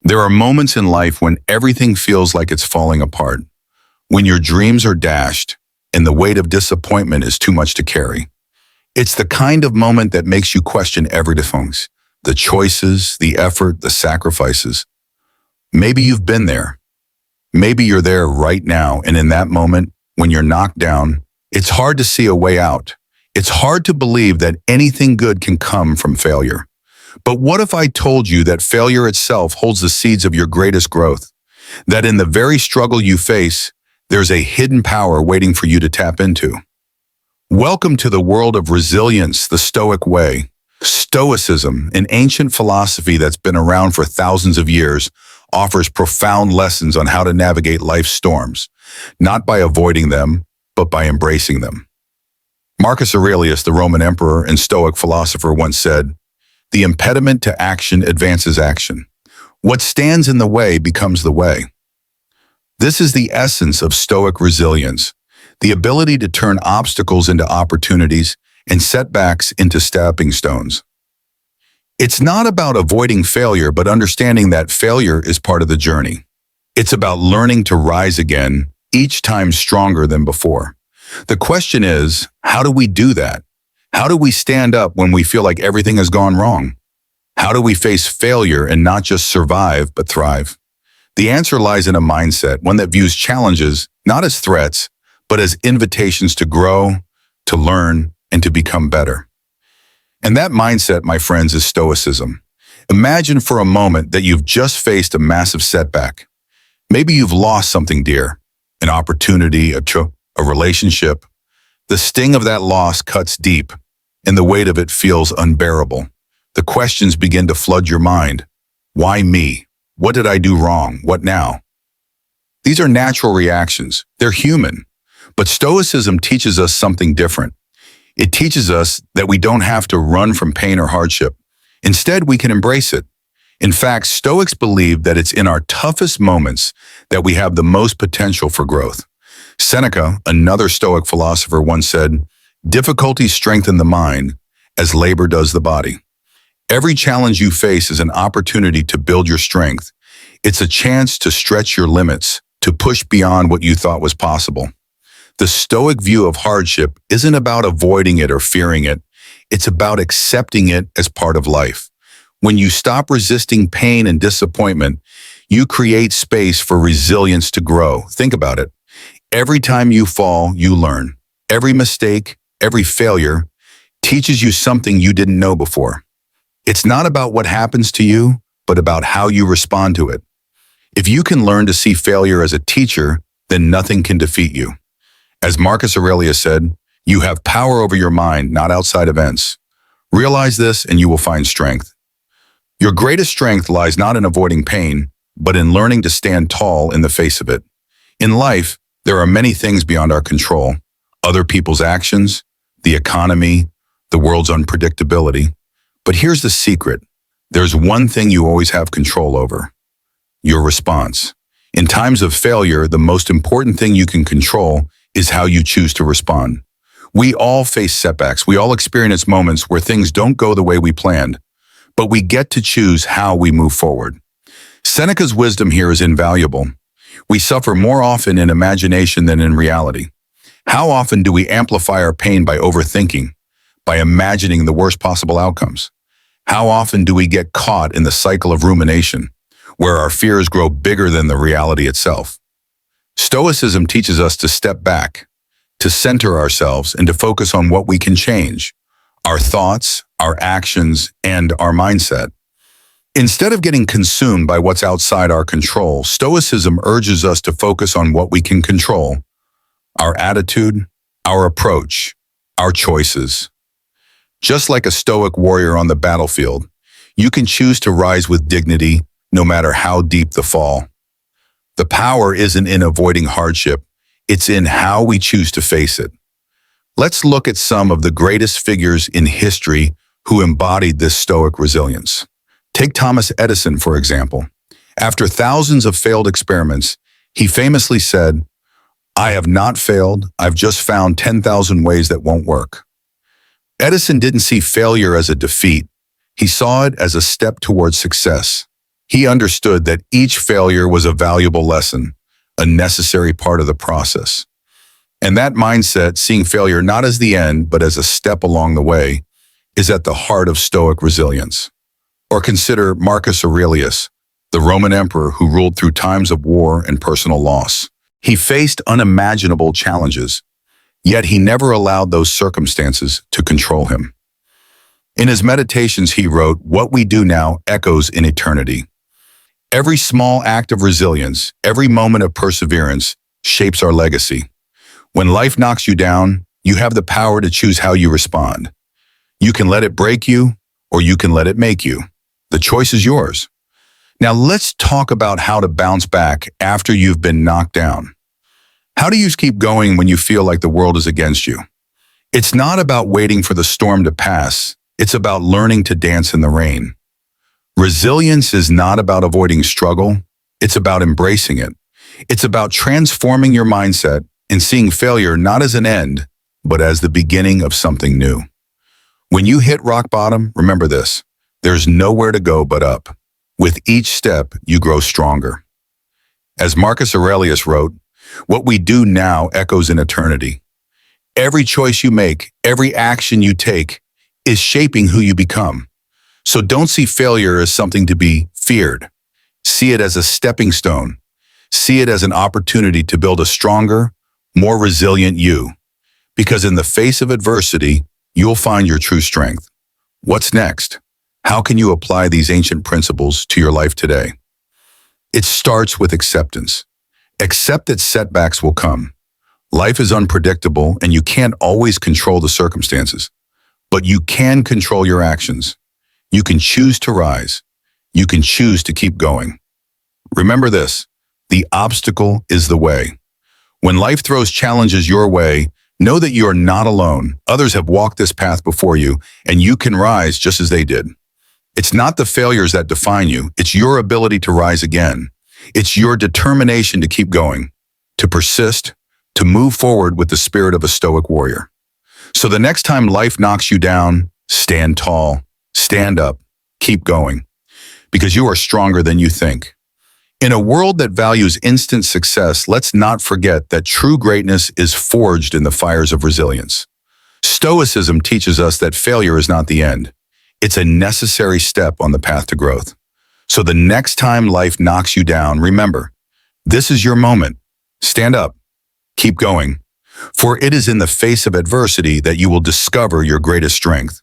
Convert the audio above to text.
There are moments in life when everything feels like it's falling apart, when your dreams are dashed and the weight of disappointment is too much to carry. It's the kind of moment that makes you question everything, the choices, the effort, the sacrifices. Maybe you've been there. Maybe you're there right now, and in that moment, when you're knocked down, it's hard to see a way out. It's hard to believe that anything good can come from failure. But what if I told you that failure itself holds the seeds of your greatest growth? That in the very struggle you face, there's a hidden power waiting for you to tap into. Welcome to the world of resilience, the Stoic way. Stoicism, an ancient philosophy that's been around for thousands of years, offers profound lessons on how to navigate life's storms, not by avoiding them, but by embracing them. Marcus Aurelius, the Roman emperor and Stoic philosopher, once said, "The impediment to action advances action. What stands in the way becomes the way." This is the essence of Stoic resilience, the ability to turn obstacles into opportunities and setbacks into stepping stones. It's not about avoiding failure, but understanding that failure is part of the journey. It's about learning to rise again, each time stronger than before. The question is, how do we do that? How do we stand up when we feel like everything has gone wrong? How do we face failure and not just survive, but thrive? The answer lies in a mindset, one that views challenges not as threats, but as invitations to grow, to learn, and to become better. And that mindset, my friends, is Stoicism. Imagine for a moment that you've just faced a massive setback. Maybe you've lost something dear, an opportunity, a relationship. The sting of that loss cuts deep, and the weight of it feels unbearable. The questions begin to flood your mind. Why me? What did I do wrong? What now? These are natural reactions. They're human. But Stoicism teaches us something different. It teaches us that we don't have to run from pain or hardship. Instead, we can embrace it. In fact, Stoics believe that it's in our toughest moments that we have the most potential for growth. Seneca, another Stoic philosopher, once said, "Difficulties strengthen the mind as labor does the body." Every challenge you face is an opportunity to build your strength. It's a chance to stretch your limits, to push beyond what you thought was possible. The Stoic view of hardship isn't about avoiding it or fearing it. It's about accepting it as part of life. When you stop resisting pain and disappointment, you create space for resilience to grow. Think about it. Every time you fall, you learn. Every mistake, every failure teaches you something you didn't know before. It's not about what happens to you, but about how you respond to it. If you can learn to see failure as a teacher, then nothing can defeat you. As Marcus Aurelius said, "You have power over your mind, not outside events." Realize this and you will find strength. Your greatest strength lies not in avoiding pain, but in learning to stand tall in the face of it. In life, there are many things beyond our control: other people's actions, the economy, the world's unpredictability. But here's the secret. There's one thing you always have control over: your response. In times of failure, the most important thing you can control is how you choose to respond. We all face setbacks. We all experience moments where things don't go the way we planned, but we get to choose how we move forward. Seneca's wisdom here is invaluable. We suffer more often in imagination than in reality. How often do we amplify our pain by overthinking, by imagining the worst possible outcomes? How often do we get caught in the cycle of rumination, where our fears grow bigger than the reality itself? Stoicism teaches us to step back, to center ourselves, and to focus on what we can change: our thoughts, our actions, and our mindset. Instead of getting consumed by what's outside our control, Stoicism urges us to focus on what we can control: our attitude, our approach, our choices. Just like a Stoic warrior on the battlefield, you can choose to rise with dignity, no matter how deep the fall. The power isn't in avoiding hardship, it's in how we choose to face it. Let's look at some of the greatest figures in history who embodied this Stoic resilience. Take Thomas Edison, for example. After thousands of failed experiments, he famously said, "I have not failed, I've just found 10,000 ways that won't work." Edison didn't see failure as a defeat, he saw it as a step towards success. He understood that each failure was a valuable lesson, a necessary part of the process. And that mindset, seeing failure not as the end, but as a step along the way, is at the heart of Stoic resilience. Or consider Marcus Aurelius, the Roman emperor who ruled through times of war and personal loss. He faced unimaginable challenges, yet he never allowed those circumstances to control him. In his meditations, he wrote, "What we do now echoes in eternity." Every small act of resilience, every moment of perseverance shapes our legacy. When life knocks you down, you have the power to choose how you respond. You can let it break you, or you can let it make you. The choice is yours. Now let's talk about how to bounce back after you've been knocked down. How do you keep going when you feel like the world is against you? It's not about waiting for the storm to pass. It's about learning to dance in the rain. Resilience is not about avoiding struggle. It's about embracing it. It's about transforming your mindset and seeing failure not as an end, but as the beginning of something new. When you hit rock bottom, remember this: there's nowhere to go but up. With each step, you grow stronger. As Marcus Aurelius wrote, "What we do now echoes in eternity." Every choice you make, every action you take, is shaping who you become. So don't see failure as something to be feared. See it as a stepping stone. See it as an opportunity to build a stronger, more resilient you. Because in the face of adversity, you'll find your true strength. What's next? How can you apply these ancient principles to your life today? It starts with acceptance. Accept that setbacks will come. Life is unpredictable and you can't always control the circumstances, but you can control your actions. You can choose to rise. You can choose to keep going. Remember this: the obstacle is the way. When life throws challenges your way, know that you are not alone. Others have walked this path before you, and you can rise just as they did. It's not the failures that define you. It's your ability to rise again. It's your determination to keep going, to persist, to move forward with the spirit of a Stoic warrior. So the next time life knocks you down, stand tall, stand up, keep going, because you are stronger than you think. In a world that values instant success, let's not forget that true greatness is forged in the fires of resilience. Stoicism teaches us that failure is not the end. It's a necessary step on the path to growth. So the next time life knocks you down, remember, this is your moment. Stand up, keep going, for it is in the face of adversity that you will discover your greatest strength.